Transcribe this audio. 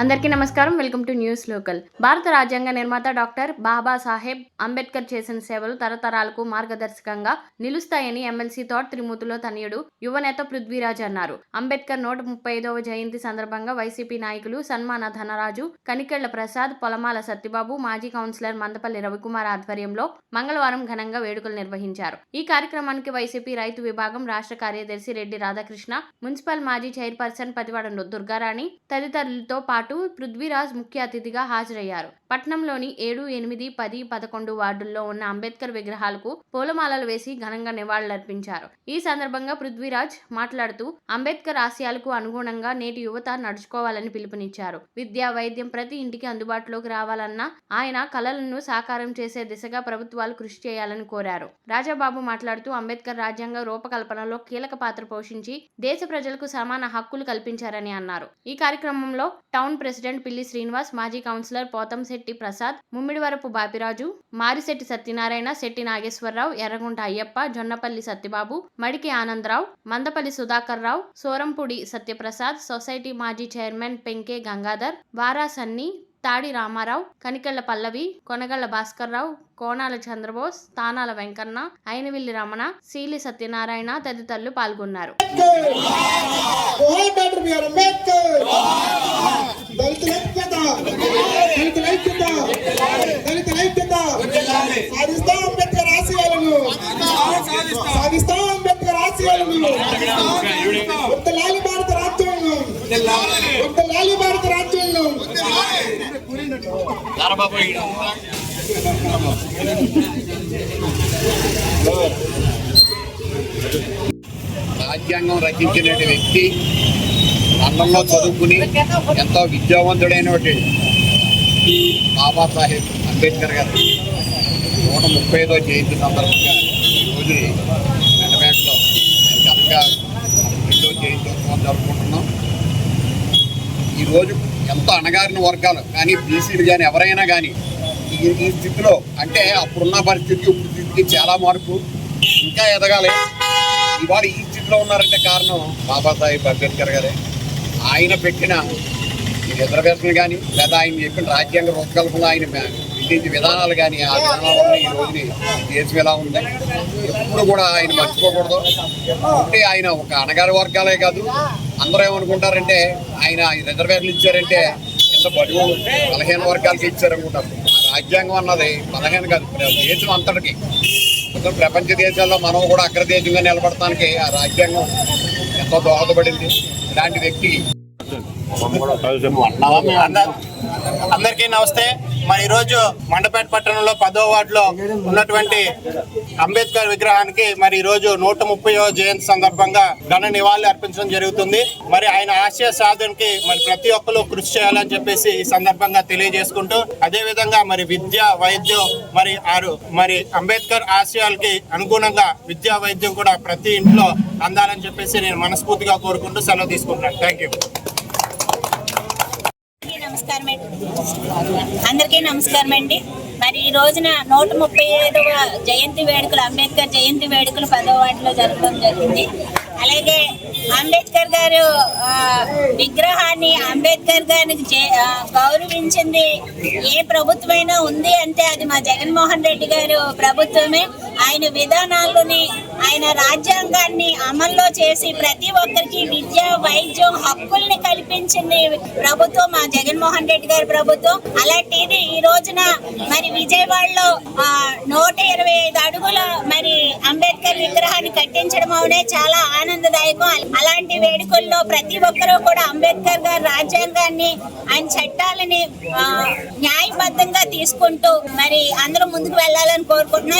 అందరికీ నమస్కారం. Welcome to news local. భారత రాజ్యాంగ నిర్మాత డాక్టర్ బాబాసాహెబ్ అంబేద్కర్ చేసిన సేవలు తరతరాలకు మార్గదర్శకంగా నిలుస్తాయని ఎమ్మెల్సీ తోట త్రిమూర్తుల తనయుడు యువనేత పృథ్వీరాజ్ అన్నారు. అంబేద్కర్ 135వ జయంతి సందర్భంగా వైసీపీ నాయకులు సన్మాన ధనరాజు, కనికెళ్ల ప్రసాద్, పొలమాల సత్యబాబు, మాజీ కౌన్సిలర్ మందపల్లి రవికుమార్ ఆధ్వర్యంలో మంగళవారం ఘనంగా వేడుకలు నిర్వహించారు. ఈ కార్యక్రమానికి వైసీపీ రైతు విభాగం రాష్ట్ర కార్యదర్శి రెడ్డి రాధాకృష్ణ, మున్సిపల్ మాజీ చైర్పర్సన్ పతివాడ దుర్గారాణి తదితరులతో పాటు పృథ్వీరాజ్ ముఖ్య అతిథిగా హాజరయ్యారు. పట్నంలోని 7, 8, 10, 11 వార్డుల్లో ఉన్న అంబేద్కర్ విగ్రహాలకు పూలమాలలు వేసి ఘనంగా నివాళులర్పించారు. ఈ సందర్భంగా పృథ్వీరాజ్ మాట్లాడుతూ అంబేద్కర్ ఆశయాలకు అనుగుణంగా నేటి యువత నడుచుకోవాలని పిలుపునిచ్చారు. విద్య, వైద్యం ప్రతి ఇంటికి అందుబాటులోకి రావాలన్న ఆయన కలలను సాకారం చేసే దిశగా ప్రభుత్వాలు కృషి చేయాలని కోరారు. రాజాబాబు మాట్లాడుతూ అంబేద్కర్ రాజ్యాంగ రూపకల్పనలో కీలక పాత్ర పోషించి దేశ ప్రజలకు సమాన హక్కులు కల్పించారని అన్నారు. ఈ కార్యక్రమంలో టౌన్ ప్రెసిడెంట్ పిల్లి శ్రీనివాస్, మాజీ కౌన్సిలర్ పోతంశెట్టి ప్రసాద్, ముమ్మిడివరపు బాపిరాజు, మారిశెట్టి సత్యనారాయణ, శెట్టి నాగేశ్వరరావు, ఎర్రగుంట అయ్యప్ప, జొన్నపల్లి సత్యబాబు, మడికి ఆనందరావు, మందపల్లి సుధాకర్ రావు, సోరంపూడి సత్యప్రసాద్, సొసైటీ మాజీ చైర్మన్ పెంకే గంగాధర్, వారా సన్ని, తాడి రామారావు, కనికెళ్ల పల్లవి, కొనగళ్ల భాస్కర్రావు, కోనాల చంద్రబోస్, తానాల వెంకన్న, అయినవిల్లి రమణ, సీలి సత్యనారాయణ తదితరులు పాల్గొన్నారు. రాజ్యాంగం రచించిన వ్యక్తి లండన్లో చదువుకుని ఎంతో విద్యావంతుడైన బాబాసాహెబ్ అంబేద్కర్ గారు 135వ జయంతి సందర్భంగా ఈరోజు వెంటపేటలో ఘనంగా 2వ జయంత్యోత్సవం జరుపుకుంటున్నాం. ఈరోజు ఎంతో అణగారిన వర్గాలు కానీ బీసీలు కానీ ఎవరైనా కానీ ఈ స్థితిలో అంటే అప్పుడున్న పరిస్థితి ఇప్పుడు స్థితికి చాలా మార్పు, ఇంకా ఎదగాలి. ఇవాళ ఈ స్థితిలో ఉన్నారంటే కారణం బాబాసాహెబ్ అంబేద్కర్ గారే. ఆయన పెట్టిన రిజర్వేషన్లు కానీ లేదా ఆయన చెప్పిన రాజ్యాంగ రూపకల్పన ఆయన విధించే విధానాలు కానీ ఆ విధానాలలో ఈ రోజుని దేశం ఎలా ఉంది ఎప్పుడు కూడా ఆయన మర్చిపోకూడదు. అంటే ఆయన ఒక అణగారి వర్గాలే కాదు, అందరూ ఏమనుకుంటారంటే ఆయన రిజర్వేషన్లు ఇచ్చారంటే ఎంత బడుగు బలహీన వర్గాలకి ఇచ్చారనుకుంటారు. ఆ రాజ్యాంగం అన్నది బలహీన కాదు, దేశం అంతటికి. ప్రపంచ దేశాల్లో మనం కూడా అగ్రదేశంగా నిలబడటానికి ఆ రాజ్యాంగం ఎంతో దోహదపడింది. ఇలాంటి వ్యక్తి అందరికీ నమస్తే. మరి ఈరోజు మండపేట పట్టణంలో 10వ వార్డులో ఉన్నటువంటి అంబేద్కర్ విగ్రహానికి మరి ఈరోజు 130వ జయంతి సందర్భంగా ఘన నివాళులు అర్పించడం జరుగుతుంది. మరి ఆయన ఆశయ సాధనకి మరి ప్రతి ఒక్కరు కృషి చేయాలని చెప్పేసి ఈ సందర్భంగా తెలియజేసుకుంటూ, అదే విధంగా మరి విద్య, వైద్యం మరి అంబేద్కర్ ఆశయాలకి అనుగుణంగా విద్యా వైద్యం కూడా ప్రతి ఇంట్లో అందాలని చెప్పేసి నేను మనస్ఫూర్తిగా కోరుకుంటూ సెలవు తీసుకుంటున్నాను. Thank you. అందరికీ నమస్కారం అండి. మరి ఈ రోజున 135వ జయంతి వేడుకలు, అంబేద్కర్ జయంతి వేడుకలు 10వ వార్డులో జరగడం జరిగింది. అలాగే అంబేద్కర్ గారు విగ్రహాన్ని, అంబేద్కర్ గారికి గౌరవించింది ఏ ప్రభుత్వమైనా ఉంది అంటే అది మా జగన్మోహన్ రెడ్డి గారు ప్రభుత్వమే. ఆయన విధానాలని, ఆయన రాజ్యాంగాన్ని అమల్లో చేసి ప్రతి ఒక్కరికి విద్య, వైద్యం, హక్కుల్ని కల్పించింది ప్రభుత్వం మా జగన్మోహన్ రెడ్డి గారి ప్రభుత్వం. అలాంటిది ఈ రోజున మరి విజయవాడలో 125 అడుగుల మరి అంబేద్కర్ విగ్రహాన్ని కట్టించడం అవునే చాలా ఆనందదాయకం. అలాంటి వేడుకల్లో ప్రతి ఒక్కరూ కూడా అంబేద్కర్ గారి రాజ్యాంగాన్ని, ఆయన చట్టాలని న్యాయబద్ధంగా తీసుకుంటూ మరి అందరూ ముందుకు వెళ్ళాలని కోరుకుంటున్నాం.